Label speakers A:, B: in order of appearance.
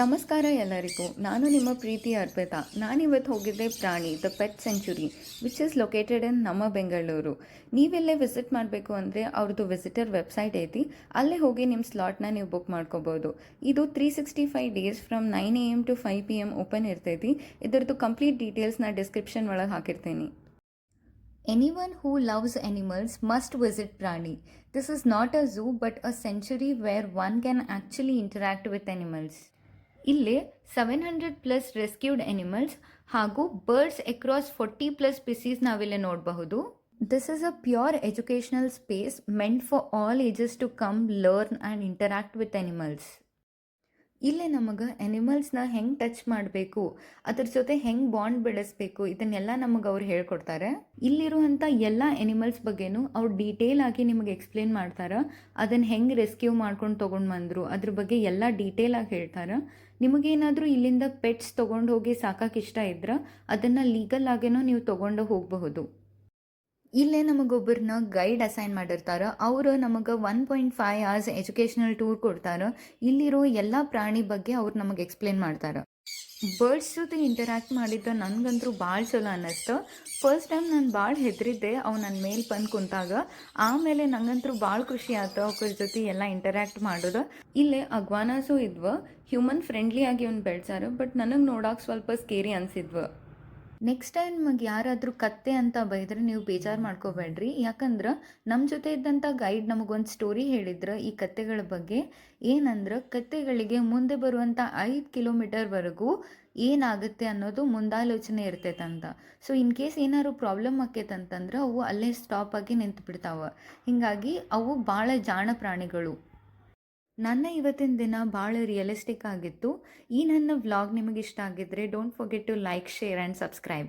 A: ನಮಸ್ಕಾರ ಎಲ್ಲರಿಗೂ. ನಾನು ನಿಮ್ಮ ಪ್ರೀತಿ ಅರ್ಪಿತಾ. ನಾನಿವತ್ತು ಹೋಗಿದ್ದೆ ಪ್ರಾಣಿ the pet century which is located in ನಮ್ಮ ಬೆಂಗಳೂರು. ನೀವೆಲ್ಲೇ ವಿಸಿಟ್ ಮಾಡಬೇಕು ಅಂದರೆ ಅವ್ರದ್ದು ವಿಸಿಟರ್ ವೆಬ್ಸೈಟ್ ಐತಿ, ಅಲ್ಲೇ ಹೋಗಿ ನಿಮ್ಮ ಸ್ಲಾಟ್ನ ನೀವು ಬುಕ್ ಮಾಡ್ಕೋಬೋದು. ಇದು 365 days from 9 AM to 5 PM open ಇರ್ತೈತಿ. ಇದರದ್ದು ಕಂಪ್ಲೀಟ್ ಡೀಟೇಲ್ಸ್ನ ಡಿಸ್ಕ್ರಿಪ್ಷನ್ ಒಳಗೆ ಹಾಕಿರ್ತೀನಿ. Anyone who loves animals must visit Prani. This is not a zoo but a sanctuary where one can actually interact with animals. ಇಲ್ಲಿ 700+ rescued animals ಹಾಗೂ birds across 40+ species ನಾವಿಲ್ಲಿ ನೋಡಬಹುದು. This is a pure educational space meant for all ages to come learn and interact with animals. ಇಲ್ಲೇ ನಮಗೆ ಅನಿಮಲ್ಸ್ನ ಹೆಂಗೆ touch ಮಾಡಬೇಕು, ಅದ್ರ ಜೊತೆ ಹೆಂಗೆ ಬಾಂಡ್ ಬೆಳೆಸಬೇಕು, ಇದನ್ನೆಲ್ಲ ನಮಗೆ ಅವ್ರು ಹೇಳ್ಕೊಡ್ತಾರೆ. ಇಲ್ಲಿರುವಂಥ ಎಲ್ಲ ಅನಿಮಲ್ಸ್ ಬಗ್ಗೆನೂ ಅವ್ರು ಡೀಟೇಲ್ ಆಗಿ ನಿಮಗೆ ಎಕ್ಸ್ಪ್ಲೇನ್ ಮಾಡ್ತಾರೆ. ಅದನ್ನು ಹೆಂಗೆ ರೆಸ್ಕ್ಯೂ ಮಾಡ್ಕೊಂಡು ತೊಗೊಂಡು ಬಂದರು ಅದ್ರ ಬಗ್ಗೆ ಎಲ್ಲ ಡೀಟೇಲ್ ಆಗಿ ಹೇಳ್ತಾರೆ. ನಿಮಗೇನಾದರೂ ಇಲ್ಲಿಂದ ಪೆಟ್ಸ್ ತೊಗೊಂಡು ಹೋಗಿ ಸಾಕಕ್ಕೆ ಇಷ್ಟ ಇದ್ರೆ ಅದನ್ನು ಲೀಗಲ್ ಆಗೇನೋ ನೀವು ತೊಗೊಂಡು ಹೋಗಬಹುದು. ಇಲ್ಲೇ ನಮಗೊಬ್ಬರನ್ನ ಗೈಡ್ ಅಸೈನ್ ಮಾಡಿರ್ತಾರೆ. ಅವರು ನಮಗೆ 1.5 hours ಎಜುಕೇಷನಲ್ ಟೂರ್ ಕೊಡ್ತಾರೆ. ಇಲ್ಲಿರೋ ಎಲ್ಲ ಪ್ರಾಣಿ ಬಗ್ಗೆ ಅವ್ರು ನಮಗೆ ಎಕ್ಸ್ಪ್ಲೇನ್ ಮಾಡ್ತಾರೆ. ಬರ್ಡ್ಸ್ ಜೊತೆ ಇಂಟರ್ಯಾಕ್ಟ್ ಮಾಡಿದ್ರೆ ನನಗಂತೂ ಭಾಳ ಚಲೋ ಅನ್ನಿಸ್ತು. ಫಸ್ಟ್ ಟೈಮ್ ನಾನು ಭಾಳ ಹೆದರಿದ್ದೆ ಅವು ನನ್ನ ಮೇಲೆ ಬಂದು ಕುಂತಾಗ. ಆಮೇಲೆ ನಂಗಂತೂ ಭಾಳ ಖುಷಿ ಆಯ್ತು ಅವ್ರ ಜೊತೆ ಎಲ್ಲ ಇಂಟರ್ಯಾಕ್ಟ್ ಮಾಡೋದು. ಇಲ್ಲೇ ಅಗ್ವಾನಾಸು ಇದ್ವು, ಹ್ಯೂಮನ್ ಫ್ರೆಂಡ್ಲಿ ಆಗಿ ಅವ್ನು ಬೆಳೆಸಾರ, ಬಟ್ ನನಗೆ ನೋಡೋಕೆ ಸ್ವಲ್ಪ ಸ್ಕೇರಿ ಅನಿಸಿದ್ವು. ನೆಕ್ಸ್ಟ್ ಟೈಮ್ ನಿಮಗೆ ಯಾರಾದರೂ ಕತ್ತೆ ಅಂತ ಬೈದ್ರೆ ನೀವು ಬೇಜಾರು ಮಾಡ್ಕೋಬೇಡ್ರಿ. ಯಾಕಂದ್ರೆ ನಮ್ಮ ಜೊತೆ ಇದ್ದಂಥ ಗೈಡ್ ನಮಗೊಂದು ಸ್ಟೋರಿ ಹೇಳಿದ್ರು ಈ ಕತ್ತೆಗಳ ಬಗ್ಗೆ. ಏನಂದ್ರೆ ಕತ್ತೆಗಳಿಗೆ ಮುಂದೆ ಬರುವಂಥ 5 ಕಿಲೋಮೀಟರ್ವರೆಗೂ ಏನಾಗುತ್ತೆ ಅನ್ನೋದು ಮುಂದಾಲೋಚನೆ ಇರ್ತೈತಂತ. ಸೊ ಇನ್ ಕೇಸ್ ಏನಾದ್ರು ಪ್ರಾಬ್ಲಮ್ ಆಕೈತಂತಂದ್ರೆ ಅವು ಅಲ್ಲೇ ಸ್ಟಾಪ್ ಆಗಿ ನಿಂತು ಬಿಡ್ತಾವೆ. ಹೀಗಾಗಿ ಅವು ಭಾಳ ಜಾಣ ಪ್ರಾಣಿಗಳು. ನನ್ನ ಇವತ್ತಿನ ದಿನ ಭಾಳ ರಿಯಲಿಸ್ಟಿಕ್ ಆಗಿತ್ತು. ಈ ನನ್ನ ವ್ಲಾಗ್ ನಿಮಗೆ ಇಷ್ಟ ಆಗಿದ್ದರೆ don't forget to like, share and subscribe.